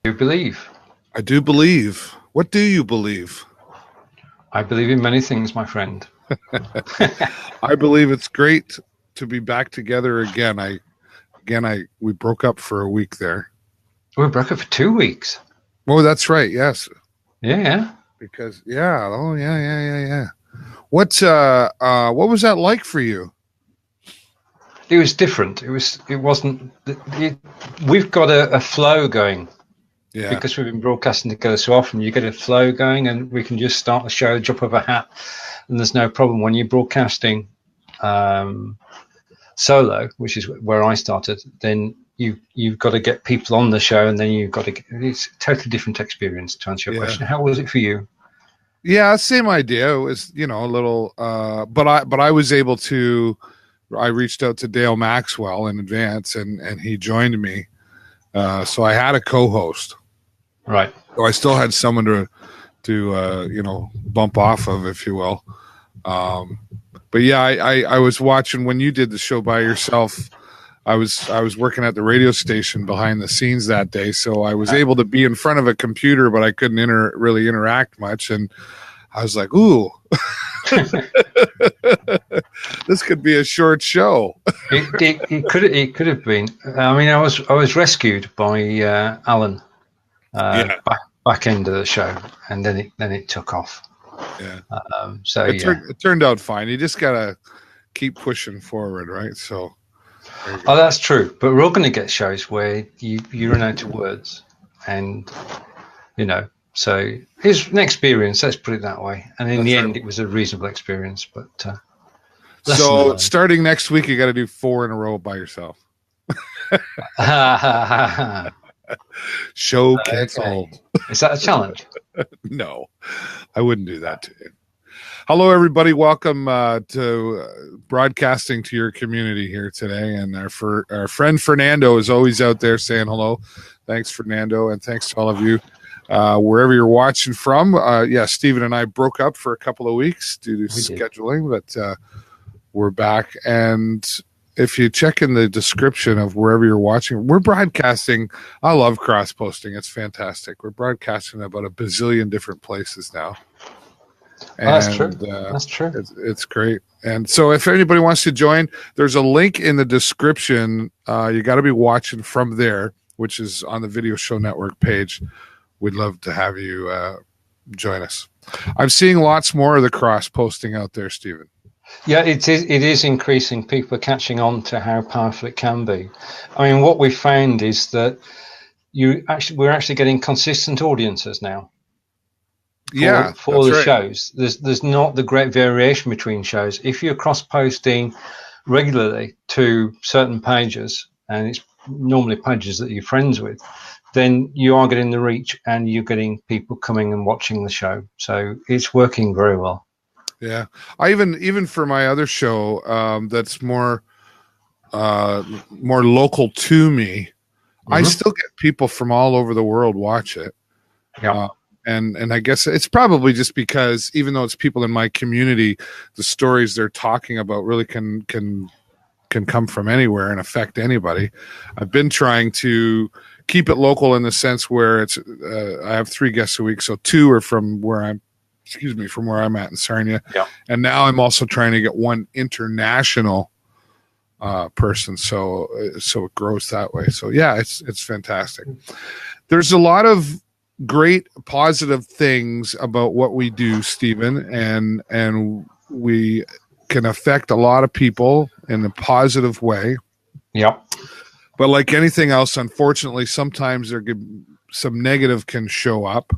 You believe? I do believe. What do you believe? I believe in many things, my friend. I believe it's great to be back together again. We broke up for a week there. We broke up for 2 weeks. Oh, that's right. Yes. Yeah. Because yeah. What was that like for you? It was different. It wasn't. We've got a flow going. Yeah. Because we've been broadcasting together so often, you get a flow going, and we can just start the show, drop of a hat, and there's no problem. When you're broadcasting solo, which is where I started, then you've got to get people on the show, and then it's a totally different experience. To answer your question, how was it for you? Yeah, same idea. It was, a little, but I was able to. I reached out to Dale Maxwell in advance, and he joined me. So I had a co-host. Right. So I still had someone to bump off of, if you will. But yeah, I was watching when you did the show by yourself. I was working at the radio station behind the scenes that day, so I was able to be in front of a computer, but I couldn't really interact much. And I was like, "Ooh, this could be a short show." It could have been. I mean, I was rescued by Alan. Back end of the show, and then it took off. Yeah. It turned out fine. You just gotta keep pushing forward, right? So. Oh, that's true. But we're all going to get shows where you run out of words, and so it's an experience. Let's put it that way. And in the end, it was a reasonable experience. But so starting next week, you got to do 4 in a row by yourself. Show canceled. Okay. Is that a challenge? No, I wouldn't do that to you. Hello, everybody. Welcome to broadcasting to your community here today. And our friend Fernando is always out there saying hello. Thanks, Fernando, and thanks to all of you wherever you're watching from. Stephen and I broke up for a couple of weeks due to scheduling, but we're back. And if you check in the description of wherever you're watching, we're broadcasting. I love cross-posting. It's fantastic. We're broadcasting about a bazillion different places now. And, that's true. That's true. It's great. And so if anybody wants to join, there's a link in the description. You got to be watching from there, which is on the Video Show Network page. We'd love to have you join us. I'm seeing lots more of the cross-posting out there, Stephen. Yeah, it is increasing. People are catching on to how powerful it can be. I mean, what we found is that we're actually getting consistent audiences now. For the shows, there's not the great variation between shows. If you're cross-posting regularly to certain pages, and it's normally pages that you're friends with, then you are getting the reach, and you're getting people coming and watching the show. So it's working very well. Yeah, I even for my other show that's more local to me, I still get people from all over the world watch it. Yeah. And I guess it's probably just because even though it's people in my community, the stories they're talking about really can come from anywhere and affect anybody. I've been trying to keep it local in the sense where it's I have 3 guests a week, so 2 are from where I'm at in Sarnia. Yeah. And now I'm also trying to get 1 international person, so it grows that way. So yeah, it's fantastic. There's a lot of great positive things about what we do, Stephen, and we can affect a lot of people in a positive way. Yeah. But like anything else, unfortunately, sometimes some negative can show up,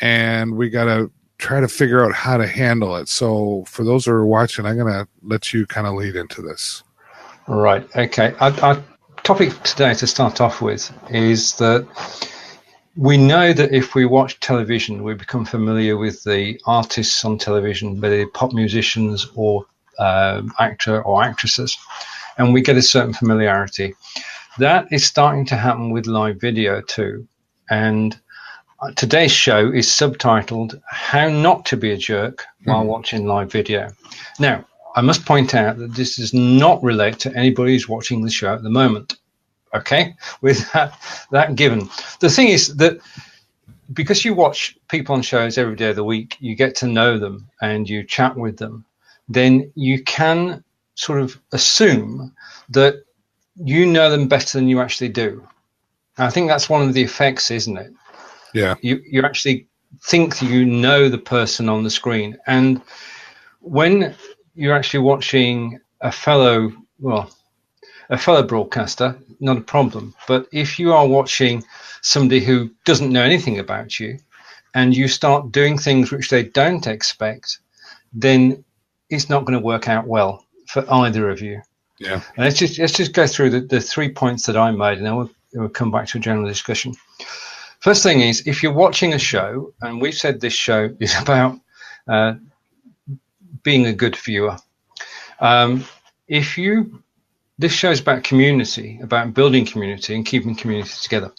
and we got to try to figure out how to handle it. So for those who are watching, I'm going to let you kind of lead into this. Right. Okay. Our topic today to start off with is that we know that if we watch television, we become familiar with the artists on television, whether they're pop musicians or actor or actresses, and we get a certain familiarity. That is starting to happen with live video too. And today's show is subtitled "How Not to Be a Jerk While Watching Live Video." Now, I must point out that this does not relate to anybody who's watching the show at the moment. Okay, with that given. The thing is that because you watch people on shows every day of the week, you get to know them and you chat with them, then you can sort of assume that you know them better than you actually do. And I think that's one of the effects, isn't it? Yeah. You actually think you know the person on the screen. And when you're actually watching a fellow broadcaster, not a problem. But if you are watching somebody who doesn't know anything about you and you start doing things which they don't expect, then it's not going to work out well for either of you. Yeah. And let's just go through the 3 points that I made, and then we'll come back to a general discussion. First thing is, if you're watching a show, and we've said this show is about being a good viewer. This show is about community, about building community and keeping community together.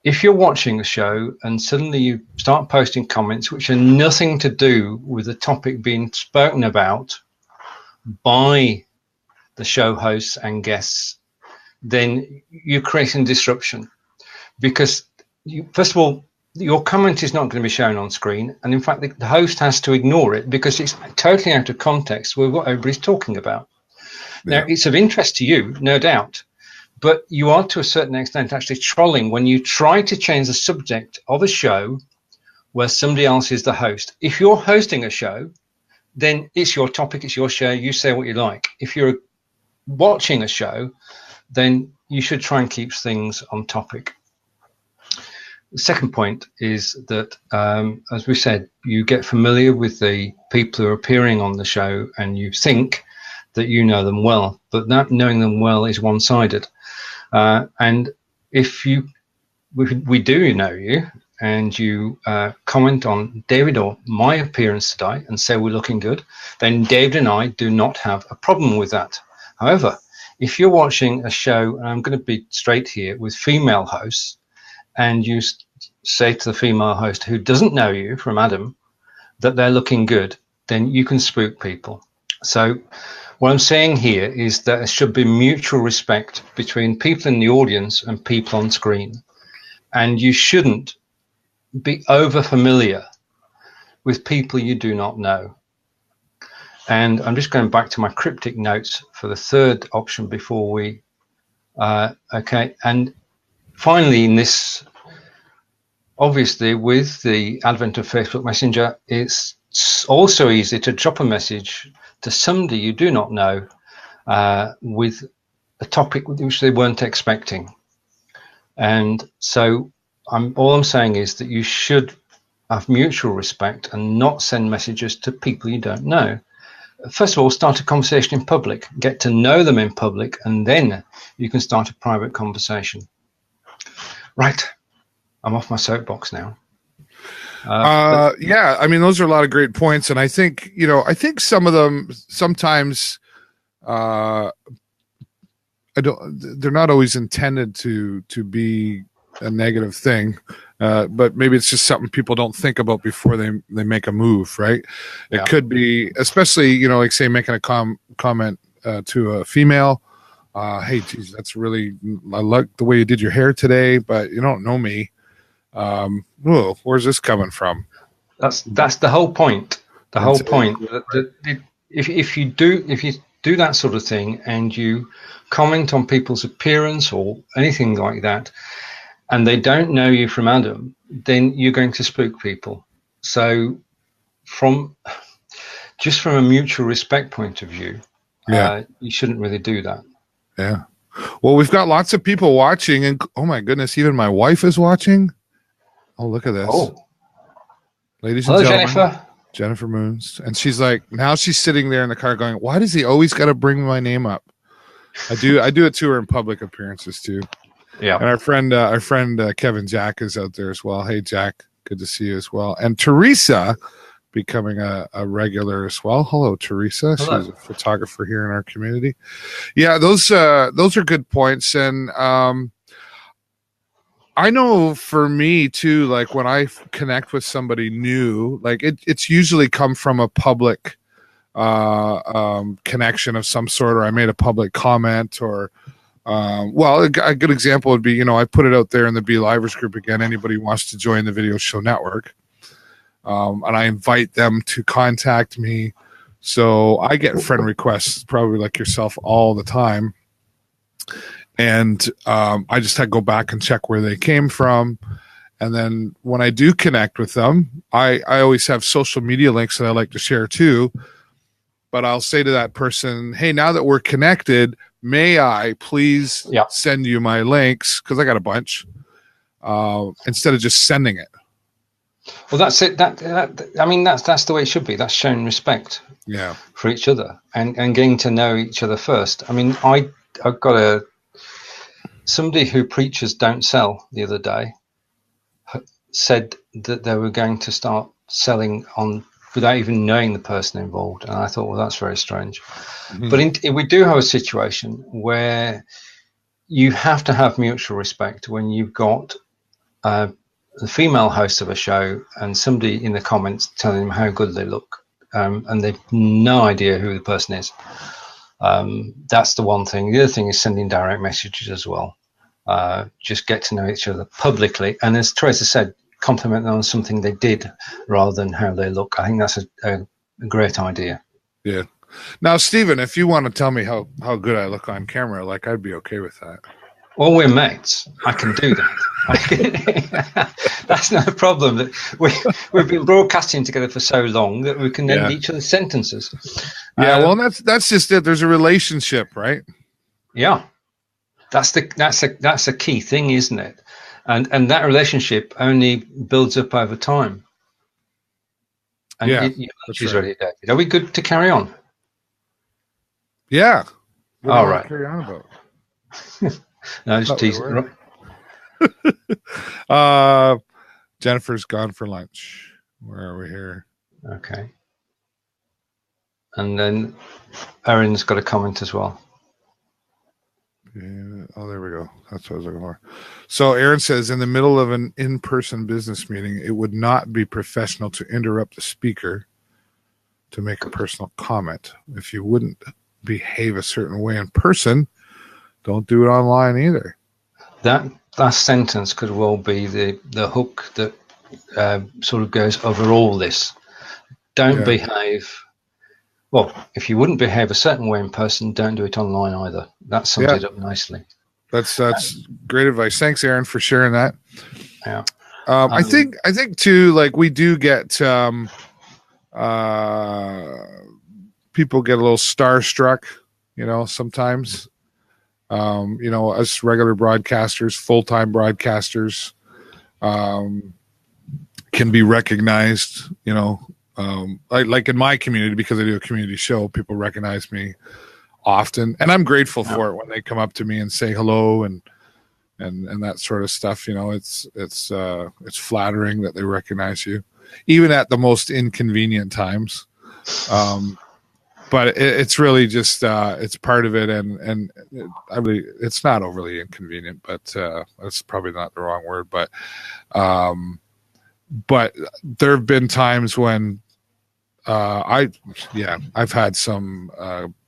If you're watching a show and suddenly you start posting comments which are nothing to do with the topic being spoken about by the show hosts and guests, then you're creating disruption. Because, first of all, your comment is not going to be shown on screen. And in fact, the host has to ignore it because it's totally out of context with what everybody's talking about. Yeah. Now, it's of interest to you, no doubt. But you are, to a certain extent, actually trolling when you try to change the subject of a show where somebody else is the host. If you're hosting a show, then it's your topic, it's your show, you say what you like. If you're watching a show, then you should try and keep things on topic. The second point is that, as we said, you get familiar with the people who are appearing on the show and you think that you know them well, but that knowing them well is one-sided. And if we do know you and you comment on David or my appearance today and say we're looking good, then David and I do not have a problem with that. However, if you're watching a show, and I'm going to be straight here, with female hosts, and you say to the female host who doesn't know you from Adam that they're looking good, then you can spook people. So what I'm saying here is that there should be mutual respect between people in the audience and people on screen. And you shouldn't be over familiar with people you do not know. And I'm just going back to my cryptic notes for the third option before we, okay. And finally, in this, obviously, with the advent of Facebook Messenger, it's also easy to drop a message to somebody you do not know with a topic which they weren't expecting. And so all I'm saying is that you should have mutual respect and not send messages to people you don't know. First of all, start a conversation in public, get to know them in public, and then you can start a private conversation. Right. I'm off my soapbox now. Yeah, I mean, those are a lot of great points. And I think some of them sometimes they're not always intended to be a negative thing. But maybe it's just something people don't think about before they make a move, right? It could be, especially, like say making a comment to a female. Hey, geez, that's really, I like the way you did your hair today, but you don't know me. Where's this coming from? That's the whole point. The whole point. If you do that sort of thing and you comment on people's appearance or anything like that, and they don't know you from Adam, then you're going to spook people. So from a mutual respect point of view, you shouldn't really do that. Yeah. Well, we've got lots of people watching, and oh my goodness, even my wife is watching. Oh, look at this. Oh. Ladies and gentlemen. Jennifer Moons. And she's like, now she's sitting there in the car going, why does he always got to bring my name up? I do it to her in public appearances too. Yeah. And our friend Kevin Jack is out there as well. Hey, Jack, good to see you as well. And Teresa becoming a regular as well. Hello, Teresa. Hello. She's a photographer here in our community. Yeah, those are good points. And I know for me too, like when I connect with somebody new, like it's usually come from a public connection of some sort, or I made a public comment, or Well, a good example would be, I put it out there in the Be Livers group again. Anybody who wants to join the Video Show Network, and I invite them to contact me. So I get friend requests, probably like yourself, all the time, and I just had to go back and check where they came from. And then when I do connect with them, I always have social media links that I like to share too. But I'll say to that person, hey, now that we're connected, may I please send you my links? Because I got a bunch, instead of just sending it. Well, that's it. That's the way it should be. That's showing respect for each other and getting to know each other first. I mean, I've got somebody who preachers don't sell the other day said that they were going to start selling on without even knowing the person involved. And I thought, well, that's very strange. Mm-hmm. But we do have a situation where you have to have mutual respect when you've got the female host of a show and somebody in the comments telling them how good they look, and they've no idea who the person is. That's the one thing. The other thing is sending direct messages as well. Just get to know each other publicly. And as Teresa said, compliment them on something they did rather than how they look. I think that's a great idea. Yeah. Now, Stephen, if you want to tell me how good I look on camera, like, I'd be okay with that. Well, we're mates. I can do that. That's no problem. That we've been broadcasting together for so long that we can end each other's sentences. Yeah, well, that's just it. There's a relationship, right? Yeah, that's a key thing, isn't it? And that relationship only builds up over time. And she's ready, David. Are we good to carry on? Yeah. All right. Carry on about. No, just teasing. Jennifer's gone for lunch. Where are we here? Okay. And then Erin's got a comment as well. Yeah. Oh, there we go. That's what I was looking for. So Erin says, in the middle of an in-person business meeting, it would not be professional to interrupt the speaker to make a personal comment. If you wouldn't behave a certain way in person, don't do it online either. That last sentence could well be the hook that sort of goes over all this. Don't behave. Well, if you wouldn't behave a certain way in person, don't do it online either. That sums it up nicely. That's great advice. Thanks, Aaron, for sharing that. Yeah. I think too, like, we do get people get a little starstruck, sometimes. Us regular broadcasters, full-time broadcasters, can be recognized, like in my community, because I do a community show, people recognize me often, and I'm grateful for it when they come up to me and say hello and that sort of stuff. It's flattering that they recognize you, even at the most inconvenient times. But it's really just it's part of it, and I really, it's not overly inconvenient, but that's probably not the wrong word. But there have been times when I've had some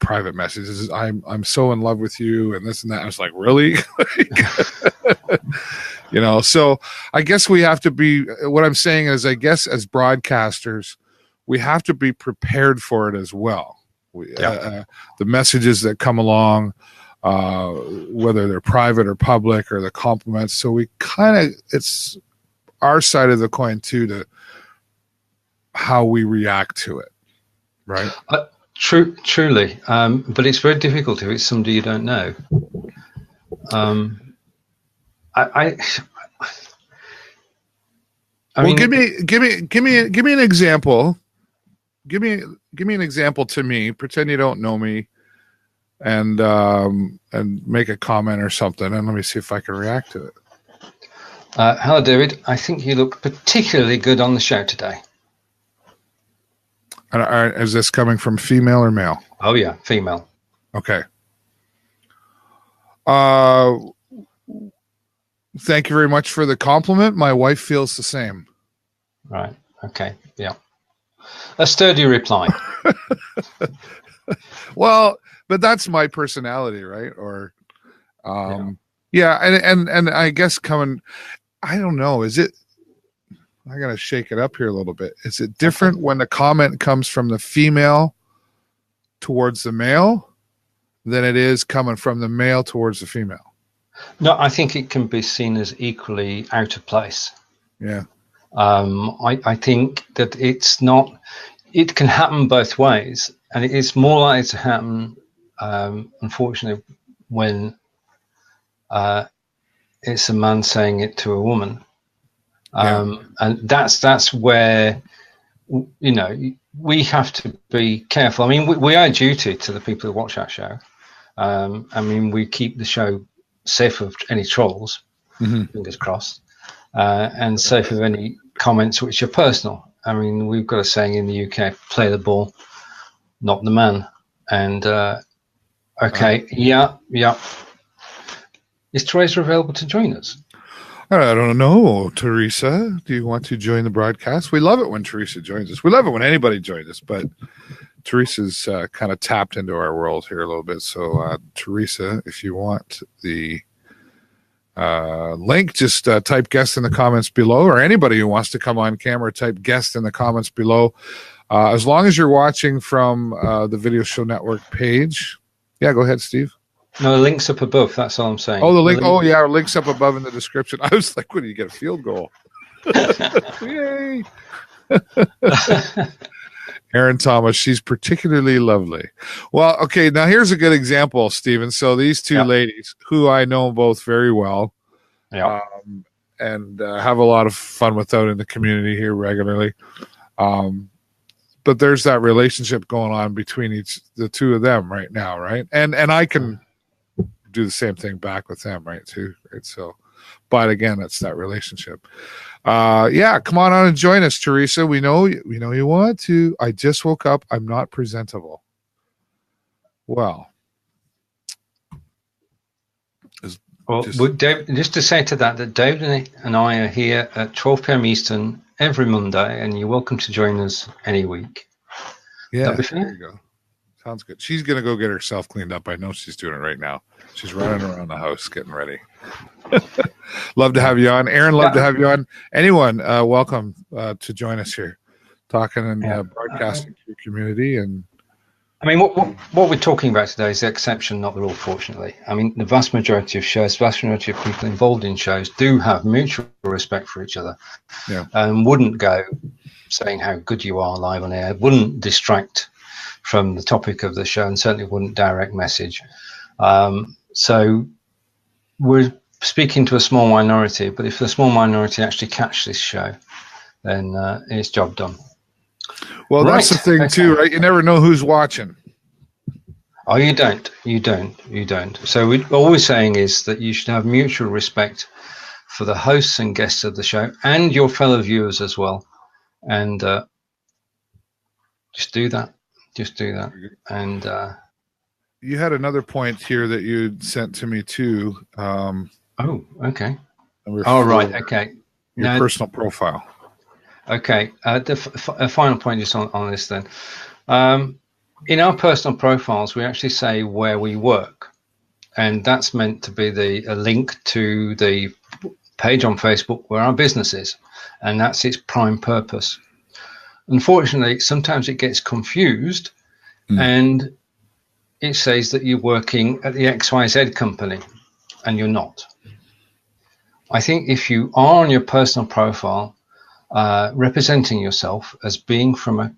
private messages. I'm so in love with you, and this and that. I was like, really? So I guess we have to be. What I'm saying is, I guess as broadcasters, we have to be prepared for it as well. The messages that come along, whether they're private or public, or the compliments. So we it's our side of the coin too, to how we react to it, right? Truly, but it's very difficult if it's somebody you don't know. I mean, give me an example. Give me an example to me. Pretend you don't know me, and make a comment or something, and let me see if I can react to it. Hello, David. I think you look particularly good on the show today. And is this coming from female or male? Oh yeah, female. Okay. Thank you very much for the compliment. My wife feels the same. Right. Okay. Yeah. A sturdy reply. Well, but that's my personality, right? Or Yeah, and I guess I don't know, is it, I gotta shake it up here a little bit. Is it different when the comment comes from the female towards the male than it is coming from the male towards the female? No, I think it can be seen as equally out of place. Yeah. I think that it's not, it can happen both ways, and it's more likely to happen, unfortunately, when it's a man saying it to a woman. And that's where, you know, we have to be careful. I mean, we are duty to the people who watch our show. I mean, we keep the show safe of any trolls, fingers crossed, and safe of any comments which are personal. I mean, we've got a saying in the UK: "Play the ball, not the man." And yeah. Is Teresa available to join us? I don't know, Teresa. Do you want to join the broadcast? We love it when Teresa joins us. We love it when anybody joins us, but Teresa's kind of tapped into our world here a little bit. So, Teresa, if you want the link, just type guest in the comments below, or anybody who wants to come on camera, type guest in the comments below. As long as you're watching from the Video Show Network page. Yeah, go ahead, Steve. No, the link's up above. That's all I'm saying. Oh, the link. Oh, yeah, our link's up above in the description. I was like, when do you get a field goal? Yay. Aaron Thomas, she's particularly lovely. Well, okay, now here's a good example, Stephen. So these two ladies, who I know both very well, and have a lot of fun with out in the community here regularly. But there's that relationship going on between the two of them right now, right? And I can do the same thing back with them, right, too, right? So, but again, that's that relationship. Yeah, come on and join us, Teresa. We know you want to. I just woke up. I'm not presentable. Well, Dave, just to say to that David and I are here at 12 p.m. Eastern every Monday, and you're welcome to join us any week. Yeah, there you go. Sounds good. She's going to go get herself cleaned up. I know she's doing it right now. She's running around the house getting ready. Love to have you on. Aaron, love to have you on. Anyone, welcome to join us here, talking and broadcasting to your community. And I mean, what we're talking about today is the exception, not the rule, fortunately. I mean, the vast majority of shows, vast majority of people involved in shows do have mutual respect for each other, and wouldn't go saying how good you are live on air, wouldn't distract from the topic of the show, and certainly wouldn't direct message. So we're speaking to a small minority, but if the small minority actually catch this show, then it's job done. Well, that's the thing too, right? You never know who's watching. Oh, you don't. So all we're saying is that you should have mutual respect for the hosts and guests of the show and your fellow viewers as well. And just do that. And you had another point here that you sent to me too. Oh, okay. Right. Okay. Your personal profile. Okay. The final point just on this then. In our personal profiles, we actually say where we work, and that's meant to be a link to the page on Facebook where our business is, and that's its prime purpose. Unfortunately, sometimes it gets confused, and it says that you're working at the XYZ company, and you're not. I think if you are on your personal profile representing yourself as being from a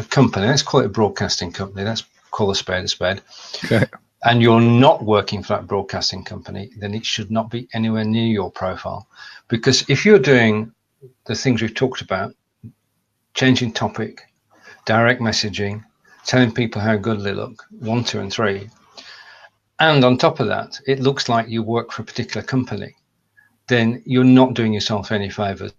company, let's call it a broadcasting company, let's call a spade, okay, and you're not working for that broadcasting company, then it should not be anywhere near your profile. Because if you're doing the things we've talked about, changing topic, direct messaging, telling people how good they look, 1, 2, and 3, and on top of that, it looks like you work for a particular company, then you're not doing yourself any favors,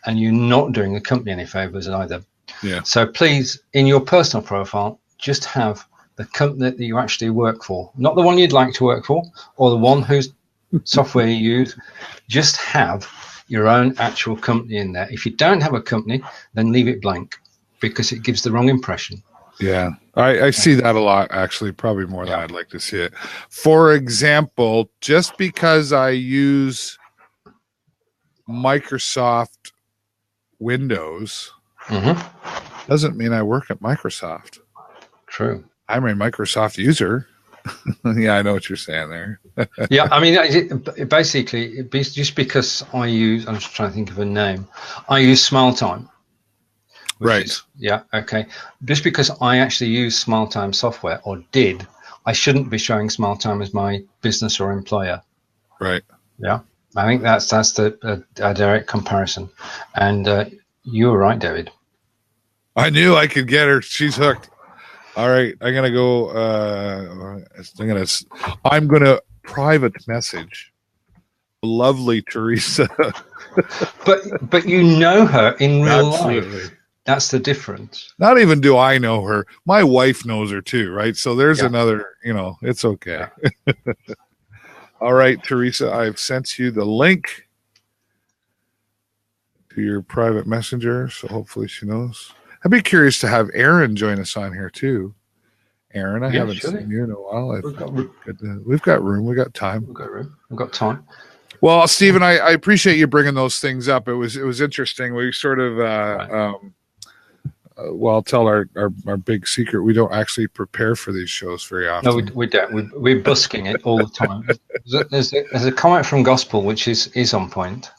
and you're not doing the company any favors either. Yeah. So please, in your personal profile, just have the company that you actually work for, not the one you'd like to work for, or the one whose software you use. Just have your own actual company in there. If you don't have a company, then leave it blank, because it gives the wrong impression. Yeah, I see that a lot, actually, probably more than I'd like to see it. For example, just because I use Microsoft Windows doesn't mean I work at Microsoft. True. I'm a Microsoft user. Yeah, I know what you're saying there. Yeah, I mean, basically, just because I use, I'm just trying to think of a name, I use Smile Time. Right. Okay. Just because I actually use Smile Time software, or did, I shouldn't be showing Smile Time as my business or employer. Right. Yeah. I think that's the a direct comparison. And you were right, David. I knew I could get her. She's hooked. All right, I'm gonna go. I'm gonna private message lovely Teresa. But you know her in real Absolutely. life. That's the difference. Not even do I know her. My wife knows her too, right? So there's another. It's okay. Yeah. All right, Teresa, I've sent you the link to your private messenger, so hopefully she knows. I'd be curious to have Aaron join us on here too. Aaron, I haven't seen you in a while. We've got room. We got time. We've got time. Well, Stephen, I appreciate you bringing those things up. It was interesting. We sort of, I'll tell our big secret. We don't actually prepare for these shows very often. No, we don't. We're busking it all the time. There's a comment from Gospel which is on point.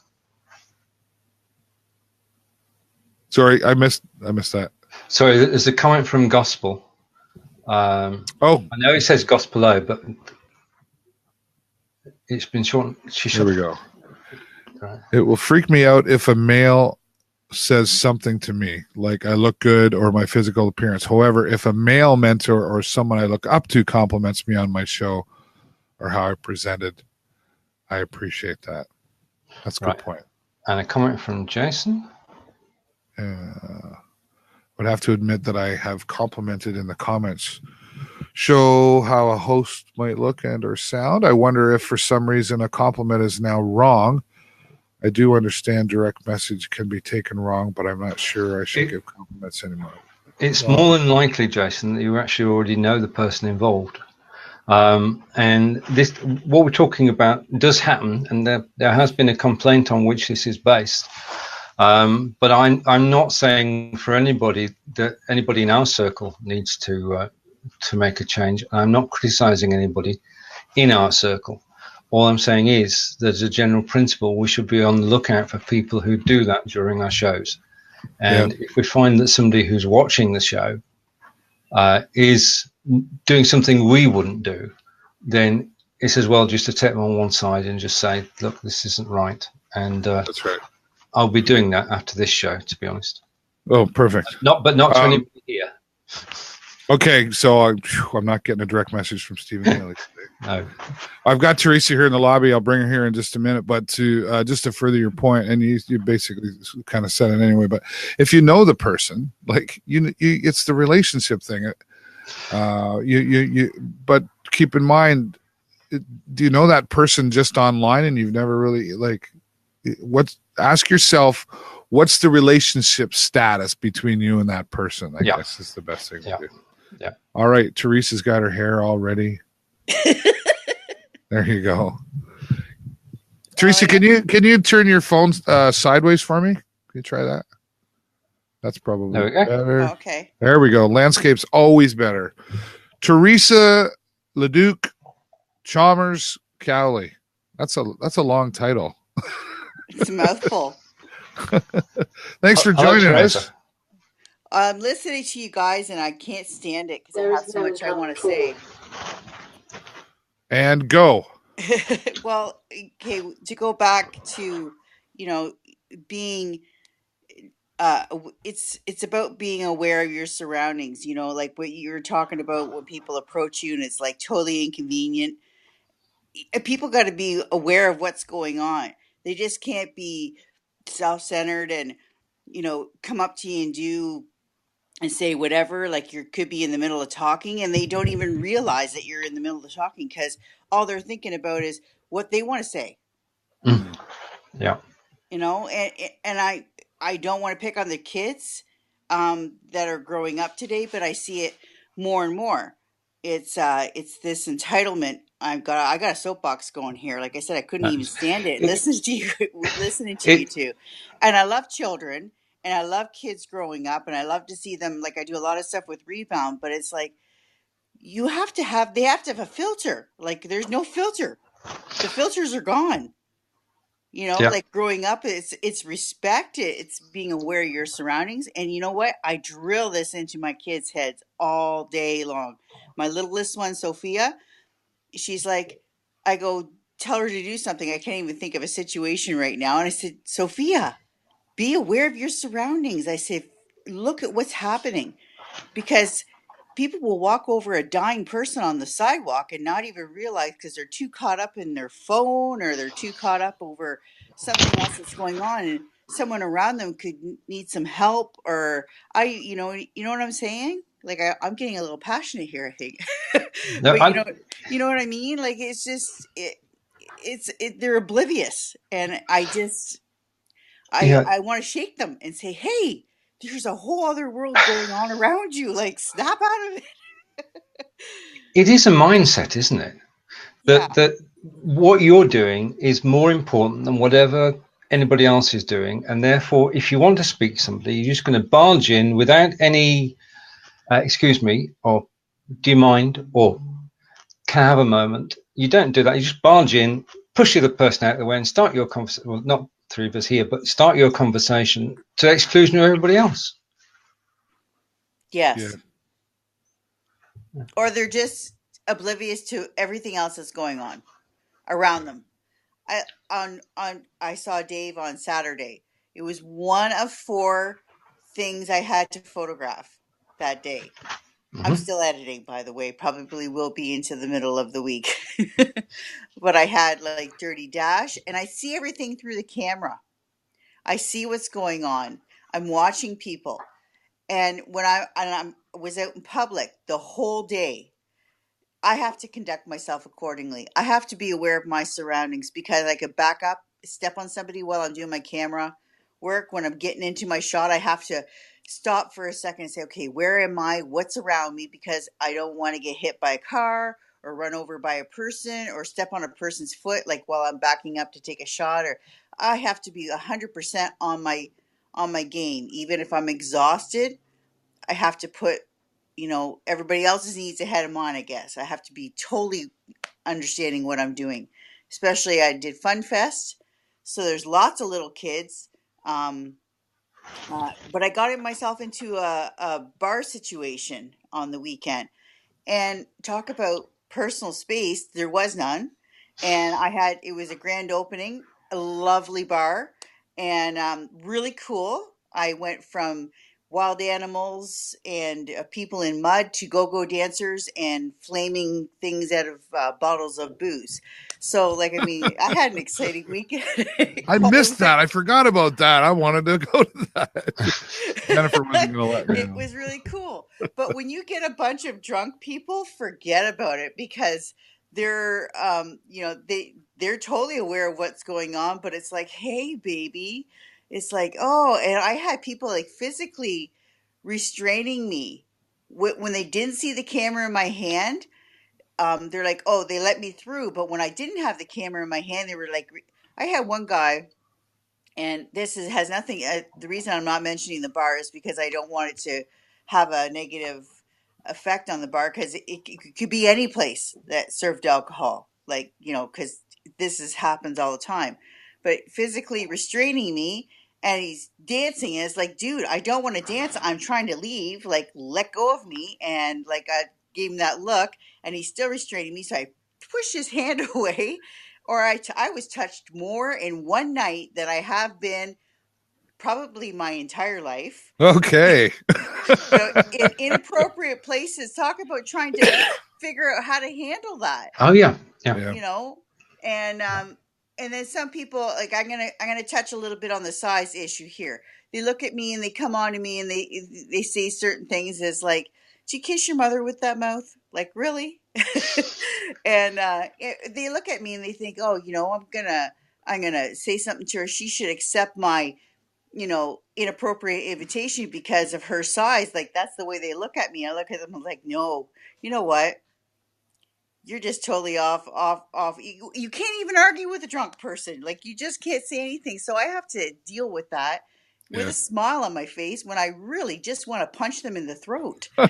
Sorry, I missed that. Sorry, there's a comment from Gospel. I know it says Gospel-O, but it's been shortened. Here we go. Right. It will freak me out if a male says something to me, like I look good or my physical appearance. However, if a male mentor or someone I look up to compliments me on my show or how I presented, I appreciate that. That's a good point. And a comment from Jason. Would have to admit that I have complimented in the comments show how a host might look and or sound. I wonder if for some reason a compliment is now wrong. I do understand direct message can be taken wrong, but I'm not sure I should give compliments anymore. It's more than likely, Jason, that you actually already know the person involved. And this, what we're talking about, does happen, and there has been a complaint on which this is based. But I'm not saying for anybody that anybody in our circle needs to make a change. I'm not criticizing anybody in our circle. All I'm saying is that as a general principle, we should be on the lookout for people who do that during our shows. And if we find that somebody who's watching the show is doing something we wouldn't do, then it's as well just to take them on one side and just say, look, this isn't right. And that's right. I'll be doing that after this show, to be honest. Oh, perfect. Not to anybody here. Okay, so I'm not getting a direct message from Stephen Healey today. No. I've got Teresa here in the lobby. I'll bring her here in just a minute. But to just to further your point, and you basically kind of said it anyway. But if you know the person, like you it's the relationship thing. But keep in mind, do you know that person just online, and you've never really ask yourself, what's the relationship status between you and that person? I guess is the best thing to do. Yeah. All right. Teresa's got her hair all ready. There you go. Teresa, can you turn your phone sideways for me? Can you try that? That's probably better. Oh, okay. There we go. Landscape's always better. Teresa Leduc Chalmers Cowley. That's a long title. It's a mouthful. Thanks for joining us. I'm listening to you guys, and I can't stand it because I have so much I want to say. And go. Well, okay, to go back to, being, it's about being aware of your surroundings, like what you're talking about when people approach you and it's like totally inconvenient. People got to be aware of what's going on. They just can't be self-centered and, come up to you and say whatever, like you could be in the middle of talking and they don't even realize that you're in the middle of talking because all they're thinking about is what they want to say. Yeah. And I don't want to pick on the kids, that are growing up today, but I see it more and more. It's this entitlement. I got a soapbox going here. Like I said, I couldn't even stand it It, listening to you listening to you it, two. And I love children and I love kids growing up and I love to see them. Like I do a lot of stuff with Rebound, but it's like they have to have a filter. Like there's no filter. The filters are gone. yeah, Like growing up, it's respect. It's being aware of your surroundings. And you know what? I drill this into my kids' heads all day long. My littlest one, Sophia, she's like, I go tell her to do something. I can't even think of a situation right now. And I said, Sophia, be aware of your surroundings. I said, look at what's happening because people will walk over a dying person on the sidewalk and not even realize because they're too caught up in their phone or they're too caught up over something else that's going on and someone around them could need some help or you know what I'm saying, like I'm getting a little passionate here I think no, but you know what I mean, like it's just they're oblivious and yeah, I want to shake them and say, hey, there's a whole other world going on around you. Like, snap out of it. it is a mindset, isn't it? Yeah. That what you're doing is more important than whatever anybody else is doing, and therefore, if you want to speak to somebody, you're just going to barge in without any excuse me, or do you mind, or can I have a moment? You don't do that. You just barge in, push the other person out of the way, and start your conversation. Well, not three of us here, but start your conversation to the exclusion of everybody else. Yeah. Yes. Or they're just oblivious to everything else that's going on around them. I saw Dave on Saturday. It was one of 4 things I had to photograph that day. I'm Mm-hmm. still editing, by the way. Probably will be into the middle of the week. But I had like Dirty Dash, and I see everything through the camera. I see what's going on. I'm watching people. And when I was out in public the whole day, I have to conduct myself accordingly. I have to be aware of my surroundings because I could back up, step on somebody while I'm doing my camera work. When I'm getting into my shot, I have to stop for a second and say, okay, where am I? What's around me? Because I don't want to get hit by a car or run over by a person or step on a person's foot like while I'm backing up to take a shot, or I have to be 100% on my game. Even if I'm exhausted, I have to put, everybody else's needs ahead of mine, I guess. I have to be totally understanding what I'm doing. Especially, I did Fun Fest, so there's lots of little kids. Um, but I got myself into a bar situation on the weekend. And talk about personal space, there was none. And it was a grand opening, a lovely bar, and really cool. I went from wild animals and people in mud to go-go dancers and flaming things out of bottles of booze. So, like, I mean, I had an exciting weekend. I Well, missed that. I forgot about that. I wanted to go to that. Jennifer wasn't going to let me it know. was really cool. But when you get a bunch of drunk people, forget about it because they're they're totally aware of what's going on, but it's like, hey baby. It's like, oh, and I had people like physically restraining me when they didn't see the camera in my hand. They're like, oh, they let me through, but when I didn't have the camera in my hand, they were like, I had one guy, and has nothing. The reason I'm not mentioning the bar is because I don't want it to have a negative effect on the bar because it could be any place that served alcohol, like because happens all the time. But physically restraining me, and he's dancing, and it's like, dude, I don't want to dance. I'm trying to leave. Like, let go of me. And like I gave him that look, and he's still restraining me. So I pushed his hand away, or I was touched more in one night than I have been probably my entire life. Okay. In inappropriate places. Talk about trying to figure out how to handle that. Oh yeah, yeah. Yeah. You know, and then some people, like, I'm gonna touch a little bit on the size issue here. They look at me and they come on to me and they say certain things as like, "Do you kiss your mother with that mouth?" Like, really? And they look at me and they think, "Oh, I'm gonna say something to her. She should accept my inappropriate invitation because of her size. Like, that's the way they look at me. I look at them, I'm like, no, you know what? You're just totally off. You can't even argue with a drunk person. Like, you just can't say anything. So I have to deal with that with Yeah. a smile on my face when I really just want to punch them in the throat. Yeah.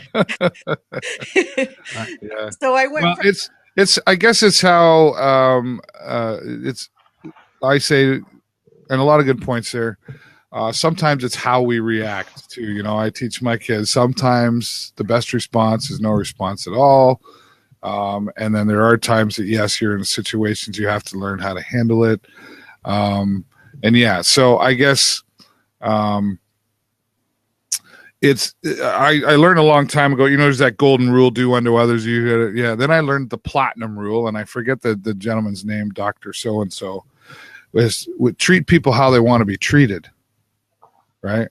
So I went Well, from, it's I guess it's how it's I say, and a lot of good points there. Sometimes it's how we react to, I teach my kids sometimes the best response is no response at all. And then there are times that, yes, you're in situations you have to learn how to handle it. And yeah, so I guess I learned a long time ago, there's that golden rule, do unto others. Yeah. Then I learned the platinum rule, and I forget the gentleman's name, Dr. So-and-so, would treat people how they want to be treated. Right.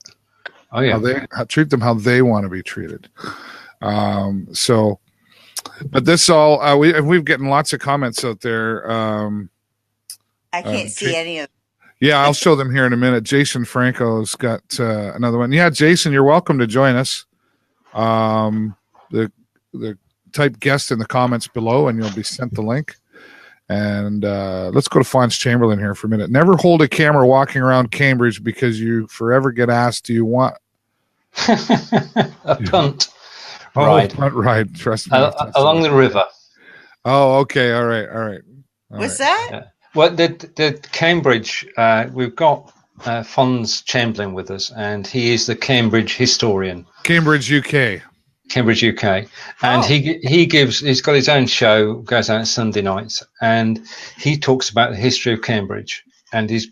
Oh yeah. Treat them how they want to be treated. So, but this all we've gotten lots of comments out there. I can't see any of them. Yeah, I'll show them here in a minute. Jason Franco's got another one. Yeah, Jason, you're welcome to join us. The type guest in the comments below, and you'll be sent the link. And let's go to Fonz Chamberlain here for a minute. Never hold a camera walking around Cambridge because you forever get asked, do you want a punt ride? Punt ride, trust me. Along the river. Oh, okay. All right. What's that? Yeah. Well, the Cambridge, we've got Fonz Chamberlain with us, and he is the Cambridge historian. Cambridge, UK. And he's got his own show, goes out Sunday nights, and he talks about the history of Cambridge, and he's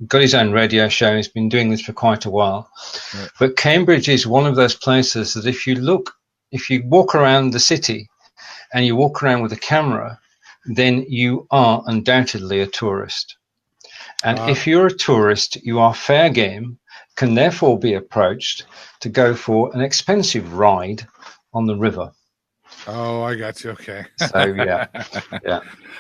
got his own radio show. He's been doing this for quite a while. Right. But Cambridge is one of those places that if you walk around the city and you walk around with a camera, then you are undoubtedly a tourist. And if you're a tourist, you are fair game, can therefore be approached to go for an expensive ride on the river. Oh, I got you. Okay. So, yeah.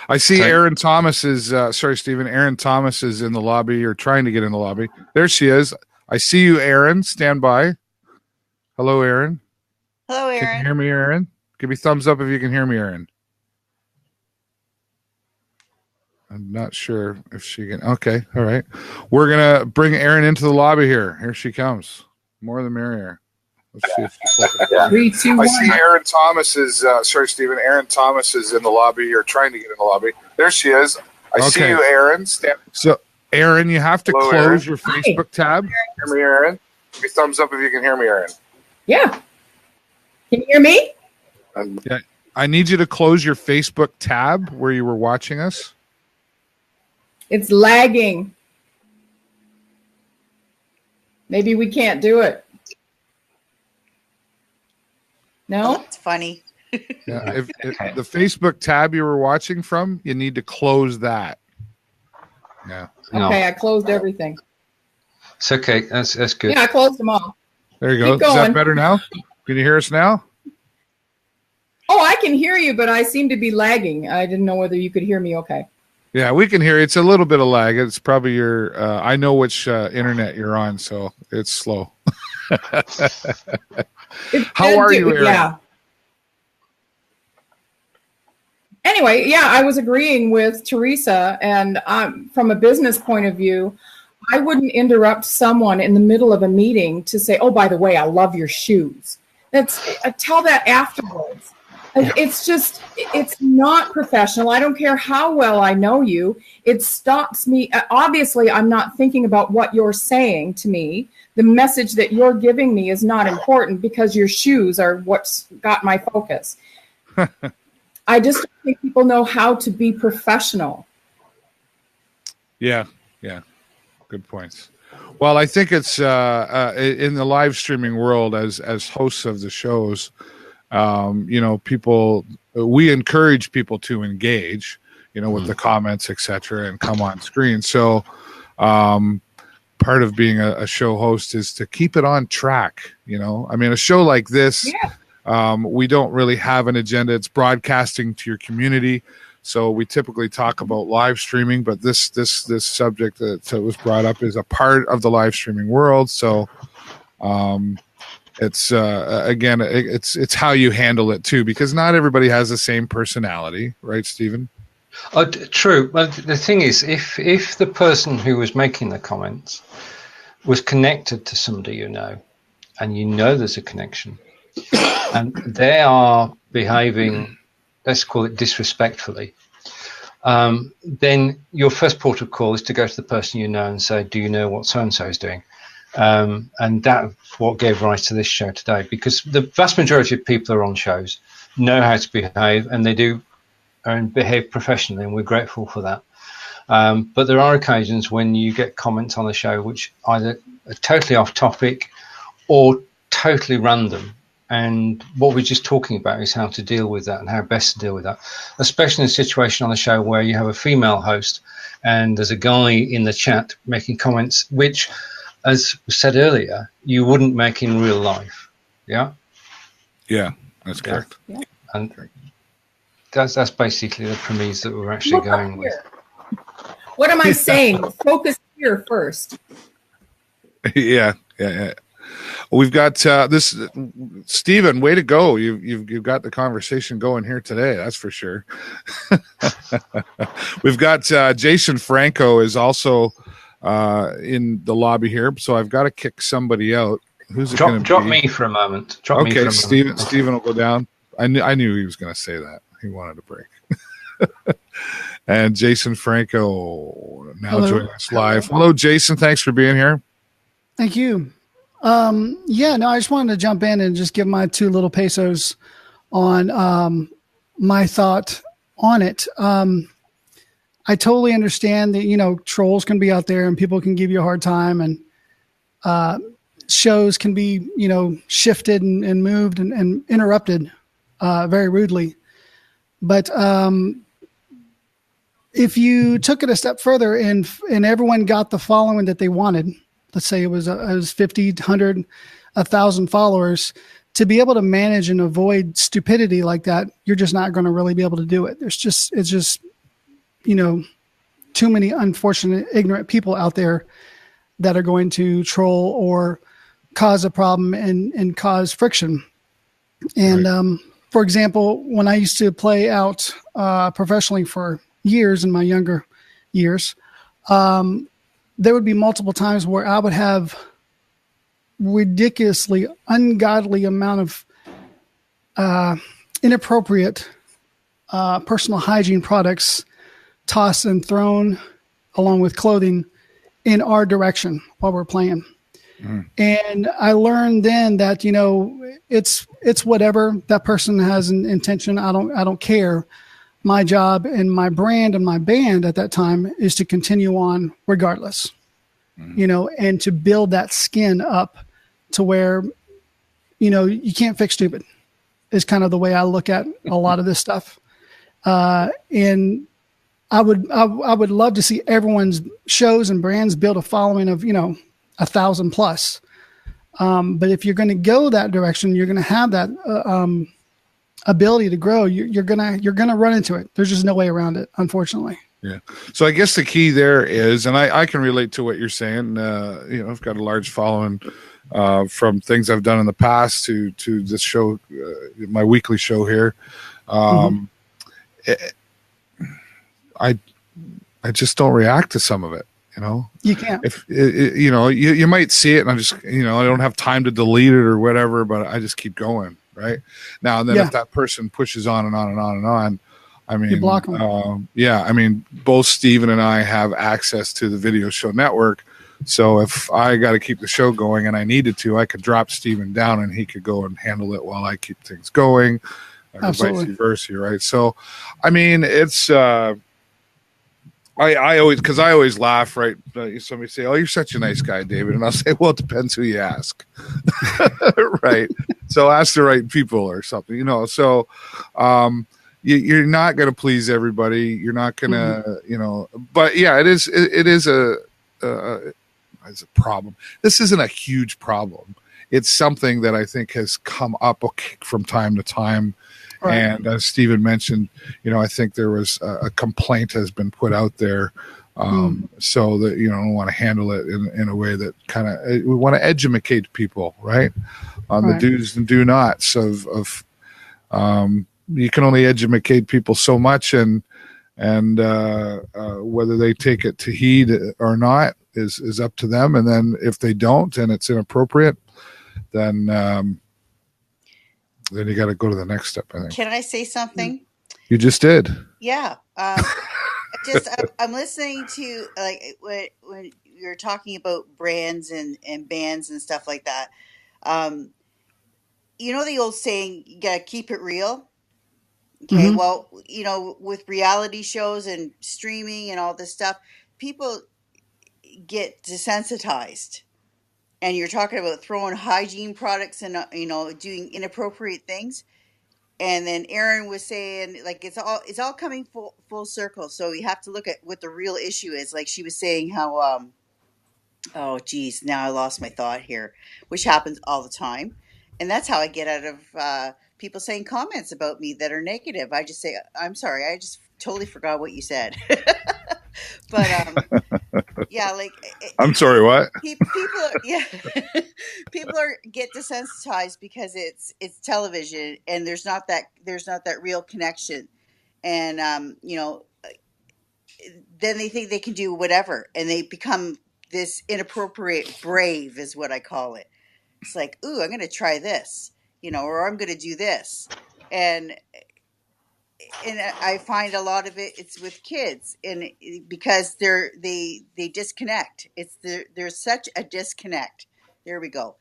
I see Aaron Thomas is, sorry, Stephen. Aaron Thomas is in the lobby or trying to get in the lobby. There she is. I see you, Aaron. Stand by. Hello, Aaron. Hello, Aaron. Can you hear me, Aaron? Give me thumbs up if you can hear me, Aaron. I'm not sure if she can. Okay. All right. We're going to bring Erin into the lobby here. Here she comes. More the merrier. Let's see if she's 3, 2, 1. I see Aaron Thomas is, sorry, Stephen. Aaron Thomas is in the lobby or trying to get in the lobby. There she is. I see you, Aaron. So, Aaron, you have to close your Facebook tab. Hear me, Aaron? Give me thumbs up if you can hear me, Aaron. Yeah. Can you hear me? Yeah. I need you to close your Facebook tab where you were watching us. It's lagging. Maybe we can't do it. No? Oh, it's funny. Yeah, if the Facebook tab you were watching from, you need to close that. Yeah. Okay, I closed everything. It's okay. That's good. Yeah, I closed them all. There you go. Is that better now? Can you hear us now? Oh, I can hear you, but I seem to be lagging. I didn't know whether you could hear me okay. Yeah, we can hear you. It's a little bit of lag. It's probably your, I know which internet you're on, so it's slow. How are you, Aaron? Yeah. Anyway, yeah, I was agreeing with Teresa, and from a business point of view, I wouldn't interrupt someone in the middle of a meeting to say, oh, by the way, I love your shoes. Tell that afterwards. It's just, it's not professional. I don't care how well I know you. It stops me. Obviously, I'm not thinking about what you're saying to me. The message that you're giving me is not important because your shoes are what's got my focus. I just don't think people know how to be professional. Yeah. Good points. Well, I think it's in the live streaming world as hosts of the shows, people, we encourage people to engage, with the comments, etc., and come on screen. So part of being a show host is to keep it on track. I mean, a show like this, we don't really have an agenda. It's broadcasting to your community. So we typically talk about live streaming, but this subject that was brought up is a part of the live streaming world. So it's again, it's how you handle it too, because not everybody has the same personality, right, Stephen? True. But the thing is, if the person who was making the comments was connected to somebody you know, and you know there's a connection, and they are behaving, let's call it disrespectfully, then your first port of call is to go to the person you know and say, do you know what so-and-so is doing? And that's what gave rise to this show today, because the vast majority of people are on shows, know how to behave, and they do and behave professionally, and we're grateful for that. But there are occasions when you get comments on the show which either are totally off topic or totally random. And what we're just talking about is how to deal with that and how best to deal with that, especially in a situation on the show where you have a female host and there's a guy in the chat making comments which, as was said earlier, you wouldn't make in real life. Yeah? Yeah, that's correct. Yeah. And that's basically the premise that we're actually going with. What am I saying? Focus here first. Yeah. We've got this, Stephen. Way to go! You've got the conversation going here today. That's for sure. We've got Jason Franco is also in the lobby here, so I've got to kick somebody out. Who's it going to be? Drop me for a moment. Okay, Stephen will go down. I knew he was going to say that. He wanted a break. And Jason Franco now joining us live. Hello, Jason. Thanks for being here. Thank you. I just wanted to jump in and just give my 2 little pesos on my thought on it. I totally understand that, trolls can be out there and people can give you a hard time, and shows can be, shifted and moved and interrupted very rudely. But if you took it a step further and everyone got the following that they wanted, let's say it was 50, 100, 1,000 followers, to be able to manage and avoid stupidity like that, you're just not going to really be able to do it. It's just, too many unfortunate, ignorant people out there that are going to troll or cause a problem and cause friction. And, right. For example, when I used to play out professionally for years in my younger years, there would be multiple times where I would have ridiculously ungodly amount of inappropriate personal hygiene products tossed and thrown along with clothing in our direction while we're playing. And I learned then that, it's whatever that person has an intention. I don't care. My job and my brand and my band at that time is to continue on regardless, and to build that skin up to where, you can't fix stupid is kind of the way I look at a lot of this stuff. And I would love to see everyone's shows and brands build a following of, 1,000 plus. But if you're going to go that direction, you're going to have that ability to grow. You're gonna run into it. There's just no way around it, unfortunately. Yeah. So I guess the key there is, and I can relate to what you're saying. I've got a large following from things I've done in the past to this show, my weekly show here. I just don't react to some of it. You can't. If you might see it, and I just I don't have time to delete it or whatever, but I just keep going right now. And then if that person pushes on and on and on and on, I mean, you block them. Both Steven and I have access to the Video Show Network, so if I got to keep the show going and I needed to, I could drop Steven down and he could go and handle it while I keep things going, or vice versa, right? So, I mean, it's. I always laugh, right? Somebody say, "Oh, you're such a nice guy, David," and I'll say, "Well, it depends who you ask." Right? So ask the right people or something, So you're not going to please everybody. You're not going to, But yeah, it is a problem. This isn't a huge problem. It's something that I think has come up from time to time, Right. And as Stephen mentioned, I think there was a complaint has been put out there, so that we want to handle it in a way that kind of we want to educate people, right, on the do's and do nots of you can only educate people so much, and whether they take it to heed or not is up to them. And then if they don't and it's inappropriate, then you got to go to the next step, I think. Can I say something? You just did. Yeah. I'm listening to, like, when you're talking about brands and bands and stuff like that. The old saying, you got to keep it real. Okay. Mhm. Well, with reality shows and streaming and all this stuff, people get desensitized. And you're talking about throwing hygiene products and, doing inappropriate things. And then Aaron was saying, like, it's all coming full circle. So you have to look at what the real issue is. Like she was saying how, oh geez, now I lost my thought here, which happens all the time. And that's how I get out of people saying comments about me that are negative. I just say, I'm sorry, I just totally forgot what you said. But yeah, like I'm sorry, what? people are, yeah, people get desensitized because it's television and there's not that real connection. And then they think they can do whatever, and they become this inappropriate brave is what I call it. It's like, ooh, I'm going to try this, or I'm going to do this. And I find a lot of it's with kids, and because they disconnect. There's such a disconnect. There we go,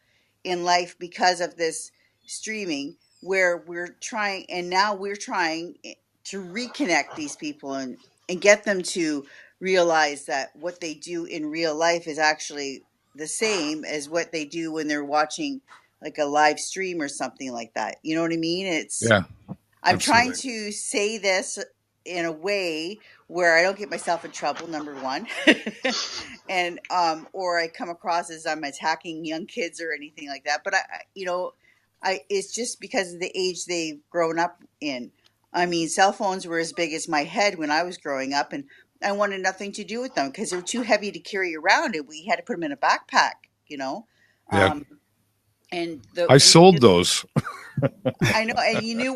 in life because of this streaming, where we're trying to reconnect these people and get them to realize that what they do in real life is actually the same as what they do when they're watching like a live stream or something like that. You know what I mean? Yeah. I'm Absolutely. trying to say this in a way where I don't get myself in trouble, number one, and or I come across as I'm attacking young kids or anything like that. But it's just because of the age they've grown up in. I mean, cell phones were as big as my head when I was growing up, and I wanted nothing to do with them because they're too heavy to carry around, and we had to put them in a backpack. Yeah. And I sold those. I know, and you knew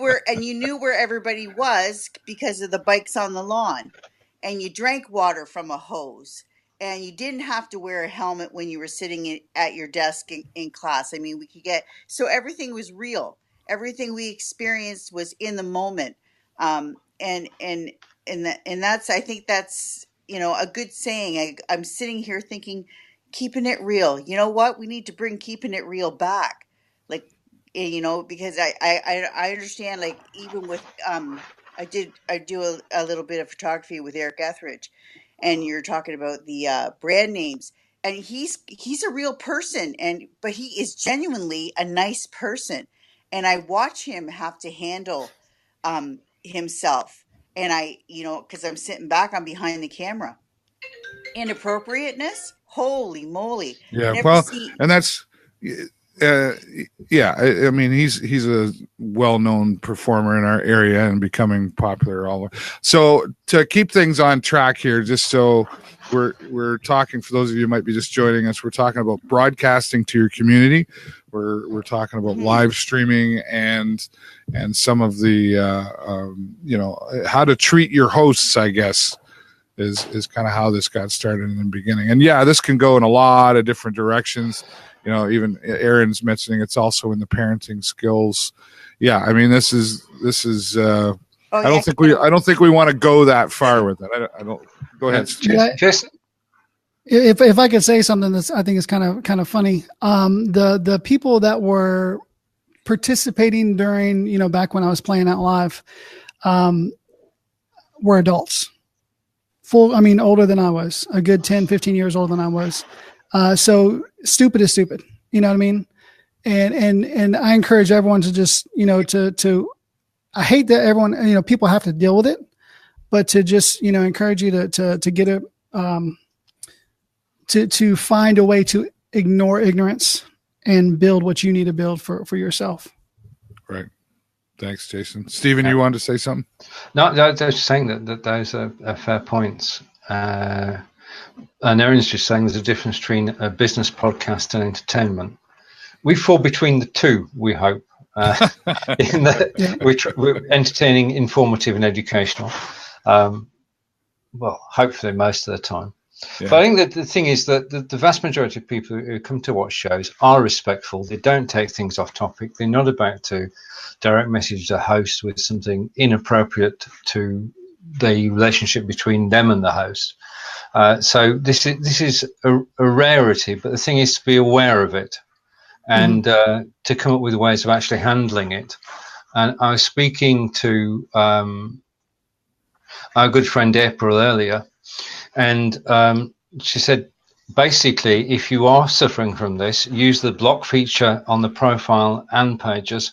where everybody was because of the bikes on the lawn, and you drank water from a hose, and you didn't have to wear a helmet when you were sitting at your desk in class. I mean, so everything was real. Everything we experienced was in the moment, and that's, I think that's a good saying. I'm sitting here thinking, keeping it real. You know what? We need to bring keeping it real back, like. Because I understand, like, even with I do a little bit of photography with Eric Etheridge, and you're talking about the brand names, and he's a real person, but he is genuinely a nice person, and I watch him have to handle himself, and because I'm sitting back, I'm behind the camera. Inappropriateness, holy moly! Yeah, and that's yeah. I mean, he's a well-known performer in our area and becoming popular all over. So to keep things on track here, just so we're talking, for those of you who might be just joining us, we're talking about broadcasting to your community. We're talking about live streaming and some of the how to treat your hosts, I guess. Is kind of how this got started in the beginning. And yeah, this can go in a lot of different directions. Even Aaron's mentioning it's also in the parenting skills. Yeah, I mean, this is I don't think we want to go that far with it. I don't go ahead. Just if I could say something that I think is kind of funny. The people that were participating during, back when I was playing out live, were adults. Older than I was, a good 10, 15 years older than I was. So stupid is stupid. You know what I mean? And I encourage everyone to just, I hate that everyone, people have to deal with it, but to just, encourage you to get it, to find a way to ignore ignorance and build what you need to build for yourself. Right. Thanks, Jason. Stephen, you wanted to say something? No, I was just saying that those are fair points. And Erin's just saying there's a difference between a business podcast and entertainment. We fall between the two, we hope. In that we're entertaining, informative, and educational. Well, hopefully most of the time. Yeah. But I think that the thing is that the vast majority of people who come to watch shows are respectful. They don't take things off topic. They're not about to direct message the host with something inappropriate to the relationship between them and the host. So this is a rarity, but the thing is to be aware of it and to come up with ways of actually handling it. And I was speaking to our good friend April earlier, and she said, basically, if you are suffering from this, use the block feature on the profile and pages.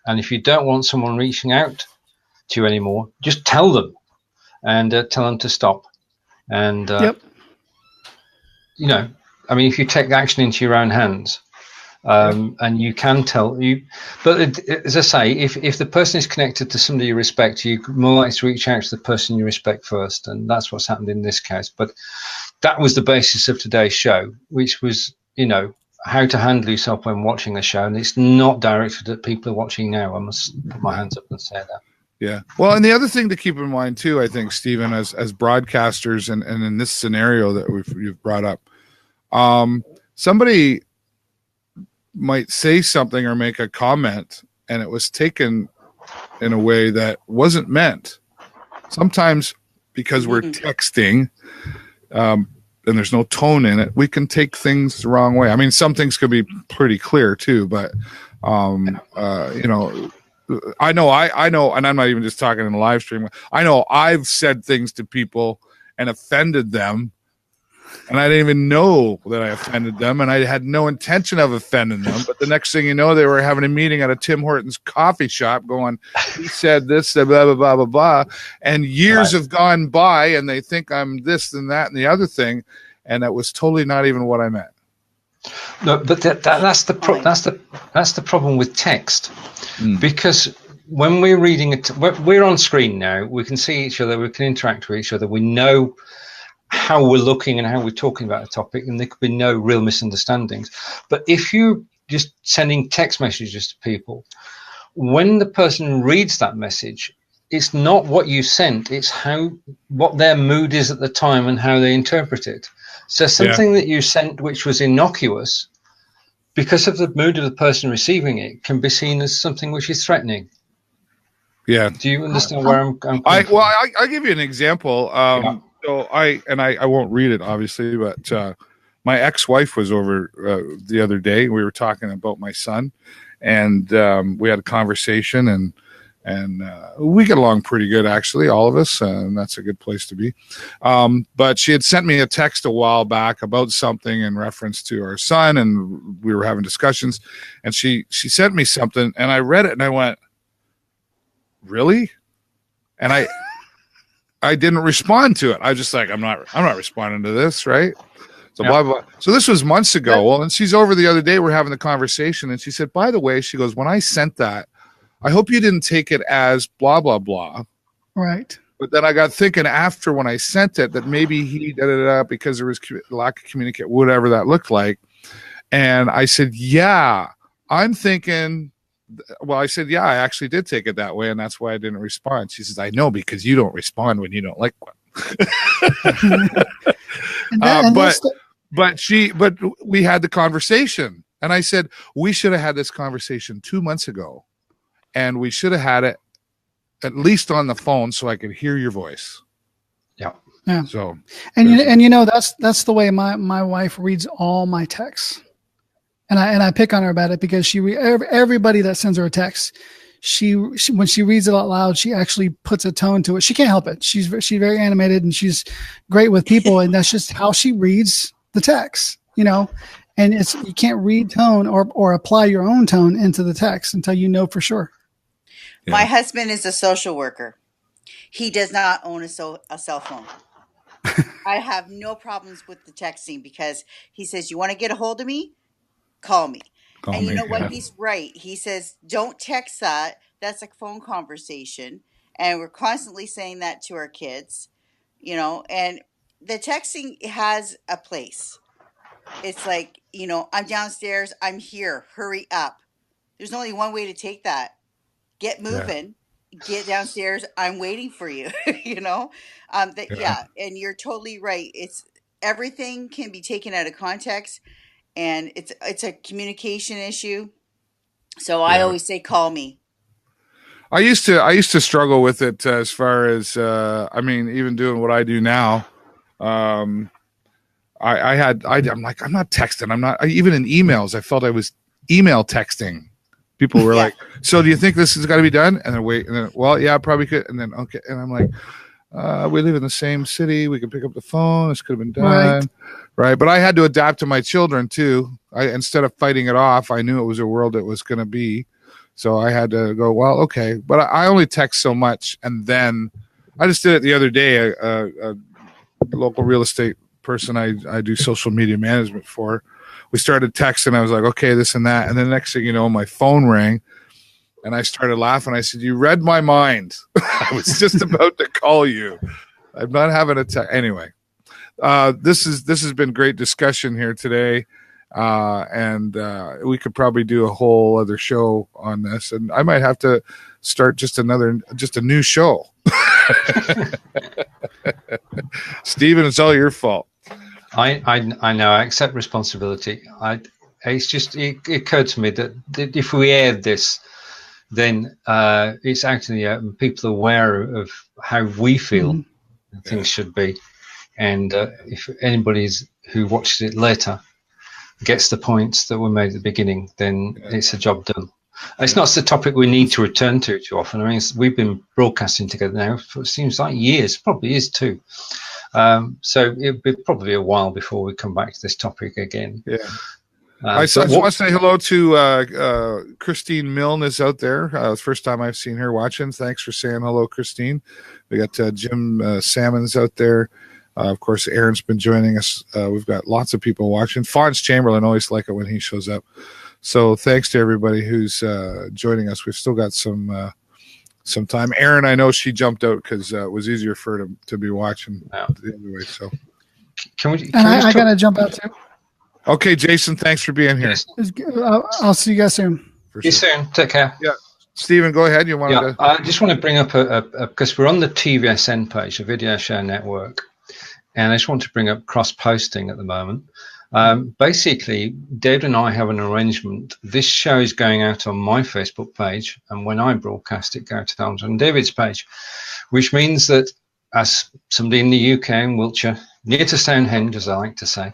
And if you don't want someone reaching out to you anymore, just tell them and tell them to stop. And, you know, I mean, if you take action into your own hands, and you can tell you, but as I say, if the person is connected to somebody you respect, you're more likely to reach out to the person you respect first, and that's what's happened in this case. But that was the basis of today's show, which was, you know, how to handle yourself when watching a show, and it's not directed at people who are watching now. I must put my hands up and say that. Yeah. Well, and the other thing to keep in mind too, I think, Stephen, as broadcasters, and in this scenario that you've brought up, somebody might say something or make a comment and it was taken in a way that wasn't meant. Sometimes because we're texting and there's no tone in it, we can take things the wrong way. I mean, some things could be pretty clear too, but you know, I know, and I'm not even just talking in the live stream. I know I've said things to people and offended them, and I didn't even know that I offended them, and I had no intention of offending them. But the next thing you know, they were having a meeting at a Tim Hortons coffee shop going, he said this, blah, blah, blah, blah, blah. And years have gone by, and they think I'm this and that and the other thing, and that was totally not even what I meant. No, but that's the problem with text, because when we're reading it, we're on screen now. We can see each other. We can interact with each other. We know how we're looking and how we're talking about a topic, and there could be no real misunderstandings. But if you're just sending text messages to people, when the person reads that message, it's not what you sent; it's what their mood is at the time and how they interpret it. So something that you sent which was innocuous, because of the mood of the person receiving it, can be seen as something which is threatening. Yeah. Do you understand where I'm coming from? Well, I'll give you an example. So I won't read it, obviously, but my ex-wife was over the other day. We were talking about my son, and we had a conversation, and we get along pretty good, actually, all of us, and that's a good place to be. But she had sent me a text a while back about something in reference to our son, and we were having discussions, and she sent me something, and I read it, and I went, really? And I didn't respond to it. I was just like, I'm not responding to this, right? So blah, blah. So this was months ago. Well, and she's over the other day, we're having the conversation, and she said, by the way, she goes, when I sent that, I hope you didn't take it as blah, blah, blah. Right. But then I got thinking after when I sent it that maybe he did it because there was lack of communication, whatever that looked like. And I said, yeah, I'm thinking, well, I said, yeah, I actually did take it that way, and that's why I didn't respond. She says, I know, because you don't respond when you don't like one. But we had the conversation, and I said, we should have had this conversation 2 months ago, and we should have had it at least on the phone so I could hear your voice. Yeah. So, and you know, that's the way my wife reads all my texts. And I pick on her about it because everybody that sends her a text, she when she reads it out loud, she actually puts a tone to it. She can't help it. She's very animated, and she's great with people, and that's just how she reads the text, you know. And you can't read tone or apply your own tone into the text until you know for sure. Yeah. My husband is a social worker. He does not own a cell phone. I have no problems with the texting because he says, you want to get a hold of me? Call me. And you know what? He's right. He says, don't text that. that's a phone conversation. And we're constantly saying that to our kids, and the texting has a place. It's like, I'm downstairs, I'm here, hurry up. There's only one way to take that. Get Yeah. moving, get downstairs, I'm waiting for you, and you're totally right. It's everything can be taken out of context, and it's a communication issue. So I Yeah. always say, call me. I used to struggle with it as far as even doing what I do now. I'm like, I'm not texting. I'm not even in emails. I felt I was email texting. People were like, so do you think this has got to be done? And then wait, and then, well, yeah, probably could. And then, okay. And I'm like, we live in the same city. We can pick up the phone. This could have been done. Right. But I had to adapt to my children too. Instead of fighting it off, I knew it was a world it was going to be. So I had to go, well, okay. But I only text so much. And then I just did it the other day. A local real estate person I do social media management for. We started texting. I was like, okay, this and that. And then the next thing you know, my phone rang and I started laughing. I said, you read my mind. I was just about to call you. I'm not having a text. Anyway, this has been great discussion here today. And we could probably do a whole other show on this, and I might have to start just a new show. Stephen, it's all your fault. I know. I accept responsibility. It occurred to me that if we aired this, then it's out in the open. People are aware of how we feel things should be, and if anybody who watches it later gets the points that were made at the beginning, then it's a job done. It's not the topic we need to return to too often. I mean, we've been broadcasting together now for it seems like years, probably is too. So it'll be probably a while before we come back to this topic again. Yeah. I just want to say hello to Christine Milne is out there. First time I've seen her watching. Thanks for saying hello, Christine. We got Jim Salmons out there. Of course, Aaron's been joining us. We've got lots of people watching. Fonz Chamberlain, always like it when he shows up. So thanks to everybody who's joining us. We've still got some time. Aaron, I know she jumped out because it was easier for her to be watching the other way. So I got to jump out too. Okay, Jason, thanks for being here. I'll see you guys soon. See you soon. Take care. Yeah. Stephen, go ahead. You wanted to? I just want to bring up because we're on the TVSN page, the Video Show Network. And I just want to bring up cross-posting at the moment. Basically, David and I have an arrangement. This show is going out on my Facebook page, and when I broadcast it, goes out on David's page, which means that as somebody in the UK and Wiltshire, near to Stonehenge, as I like to say,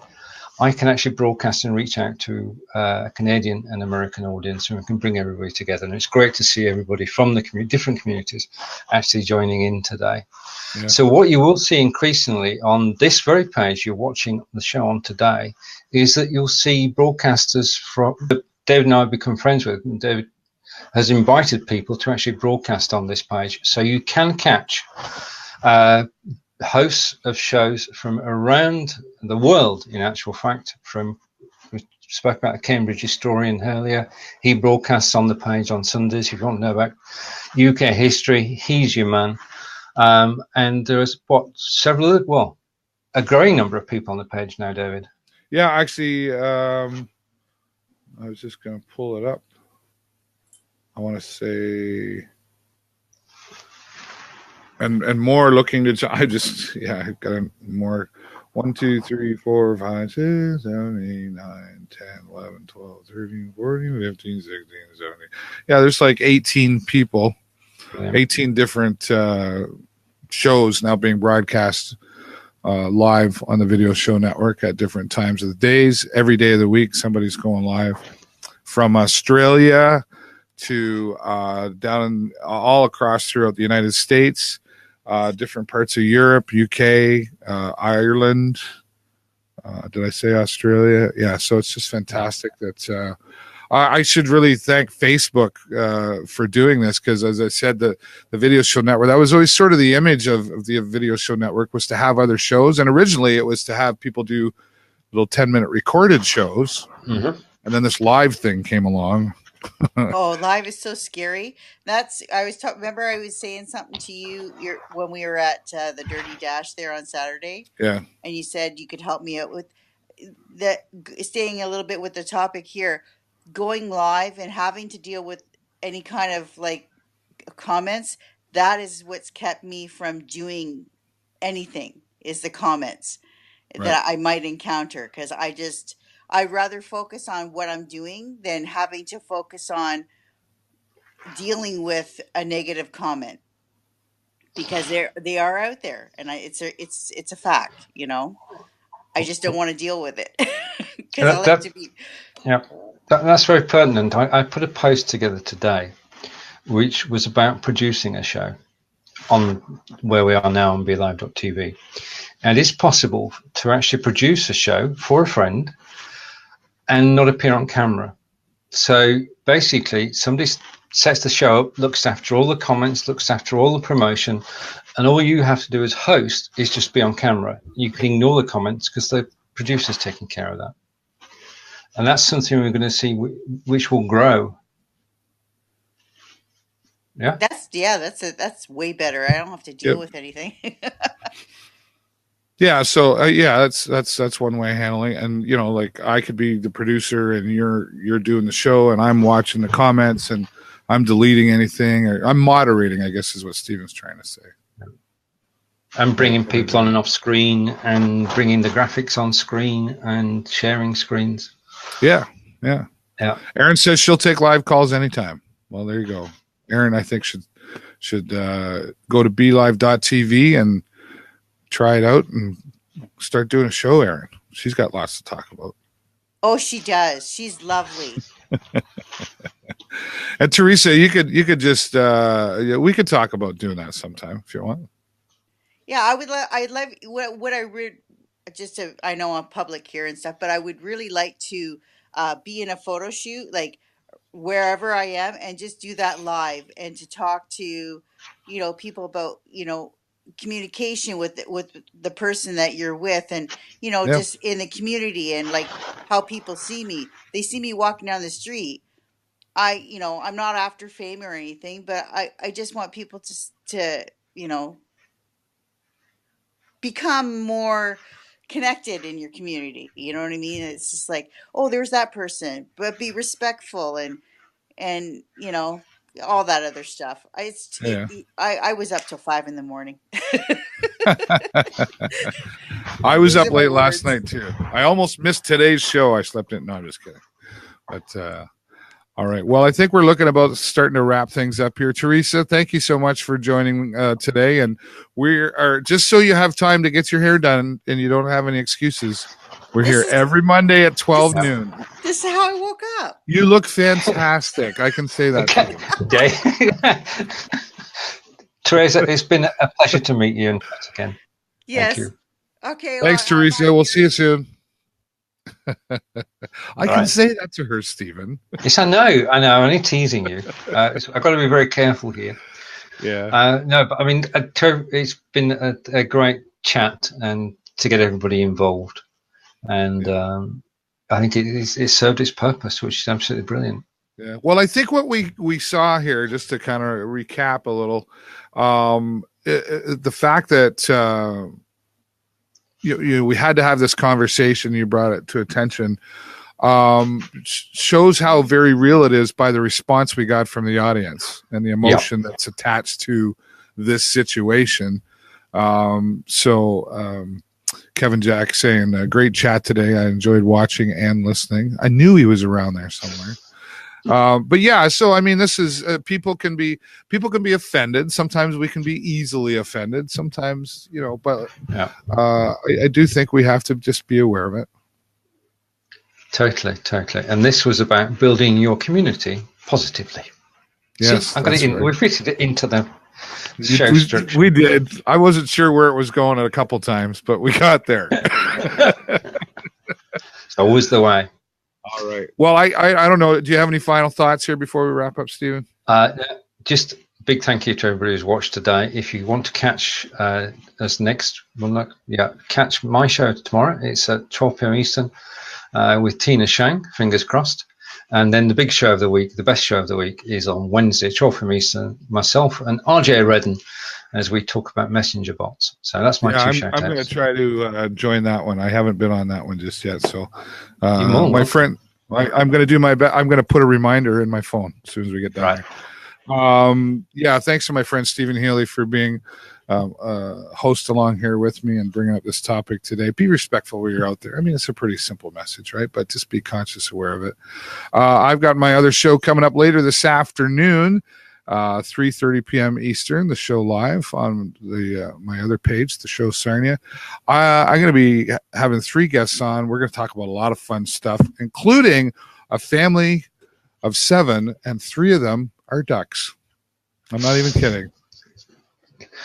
I can actually broadcast and reach out to a Canadian and American audience, and we can bring everybody together. And it's great to see everybody from the different communities actually joining in today. Yeah. So what you will see increasingly on this very page you're watching the show on today is that you'll see broadcasters from David and I have become friends with, and David has invited people to actually broadcast on this page. So you can catch hosts of shows from around the world, in actual fact. We spoke about a Cambridge historian earlier. He broadcasts on the page on Sundays. If you want to know about UK history, he's your man. And there's a growing number of people on the page now, David. Yeah, actually, I was just going to pull it up. I want to say... And more looking to, I've got more 1, 2, 3, 4, 5, 6, 7, 8, 9, 10, 11, 12, 13, 14, 15, 16, 17. Yeah, there's like 18 people, 18 different shows now being broadcast live on the Video Show Network at different times of the days. Every day of the week, somebody's going live from Australia to down all across throughout the United States. Different parts of Europe, UK, Ireland. Did I say Australia? Yeah, so it's just fantastic that I should really thank Facebook for doing this because, as I said, the Video Show Network, that was always sort of the image of the Video Show Network, was to have other shows. And originally it was to have people do little 10-minute recorded shows. Mm-hmm. And then this live thing came along. Oh, live is so scary. That's I was talking. Remember, I was saying something to you when we were at the Dirty Dash there on Saturday, Yeah. and you said you could help me out with that. Staying a little bit with the topic here, going live and having to deal with any kind of like comments. That is what's kept me from doing anything. Is the comments Right. that I might encounter because I'd rather focus on what I'm doing than having to focus on dealing with a negative comment because they are out there and it's a fact, you know. I just don't want to deal with it because I That, like that, to be. yeah, that's very pertinent. I put a post together today, which was about producing a show on where we are now on BeLive.tv. And it's possible to actually produce a show for a friend and not appear on camera. So basically, somebody sets the show up, looks after all the comments, looks after all the promotion, and all you have to do as host is just be on camera. You can ignore the comments because the producer's taking care of that. And that's something we're going to see which will grow. Yeah. That's way better. I don't have to deal Yep. with anything. Yeah, so yeah, that's one way of handling it. And you know, like I could be the producer and you're doing the show and I'm watching the comments and I'm deleting anything or I'm moderating, I guess is what Stephen's trying to say. And bringing people on and off screen and bringing the graphics on screen and sharing screens. Yeah. Erin says she'll take live calls anytime. Well, there you go. Erin, I think should go to BeLive.tv and try it out and start doing a show, Erin. She's got lots to talk about. Oh, she does. She's lovely. And Teresa, you could just we could talk about doing that sometime if you want. Yeah, I'd love what I would just to, I know I'm public here and stuff, but I would really like to be in a photo shoot, like wherever I am, and just do that live and to talk to, people about, communication with the person that you're with, and Yeah. just in the community and like how people see me. They see me walking down the street. I'm not after fame or anything, but I just want people to become more connected in your community. You know what I mean? It's just like, oh, there's that person, but be respectful and all that other stuff. I was up till 5 a.m. I was up Losing my late last words. night too. I almost missed today's show. I slept in. No, I'm just kidding. But all right. Well, I think we're looking about starting to wrap things up here. Teresa, thank you so much for joining today. And we are, just so you have time to get your hair done and you don't have any excuses, we're here every Monday at 12 noon. This is how I woke up. You look fantastic. I can say that. Okay. Teresa, it's been a pleasure to meet you and again. Yes. Thank you. Okay. Thanks, Teresa. We'll see you soon. I can say that to her, Stephen. Yes, I know. I'm only teasing you. I've got to be very careful here. Yeah. No, but I mean, it's been a great chat and to get everybody involved. And I think it served its purpose, which is absolutely brilliant. Yeah. Well, I think what we saw here, just to kind of recap a little, the fact that we had to have this conversation. You brought it to attention. Shows how very real it is by the response we got from the audience and the emotion that's attached to this situation. Kevin Jack saying, great chat today. I enjoyed watching and listening. I knew he was around there somewhere. But yeah, so I mean, this is people can be offended. Sometimes we can be easily offended. Sometimes, but I do think we have to just be aware of it. Totally. And this was about building your community positively. Yes, so we fitted it into the show structure. We did. I wasn't sure where it was going a couple times, but we got there. It's always the way. All right. Well, I don't know. Do you have any final thoughts here before we wrap up, Stephen? Just a big thank you to everybody who's watched today. If you want to catch us next, catch my show tomorrow. It's at 12 p.m. Eastern with Tina Shang, fingers crossed. And then the big show of the week, the best show of the week, is on Wednesday, 12 from Eastern, myself and RJ Redden, as we talk about messenger bots. So that's my two shout outs. I'm going to try to join that one. I haven't been on that one just yet. So my friend, I'm going to do my best. I'm going to put a reminder in my phone as soon as we get done. Right. Thanks to my friend Stephen Healey for being host along here with me and bringing up this topic today. Be respectful where you're out there. I mean, it's a pretty simple message, right? But just be conscious, aware of it. I've got my other show coming up later this afternoon, 3:30 p.m. Eastern, the show live on the my other page, the show Sarnia. I'm going to be having 3 guests on. We're going to talk about a lot of fun stuff, including a family of 7, and 3 of them are ducks. I'm not even kidding.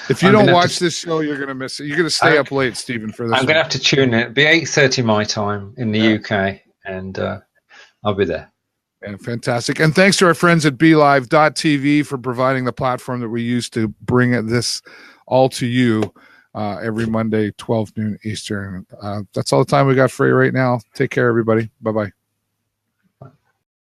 If you don't watch this show, you're going to miss it. You're going to stay up late, Stephen, for this. I'm going to have to tune in. It'll be 8:30 my time in the UK, and I'll be there. Yeah, fantastic. And thanks to our friends at BeLive.tv for providing the platform that we use to bring this all to you every Monday, 12 noon Eastern. That's all the time we got for you right now. Take care, everybody. Bye-bye.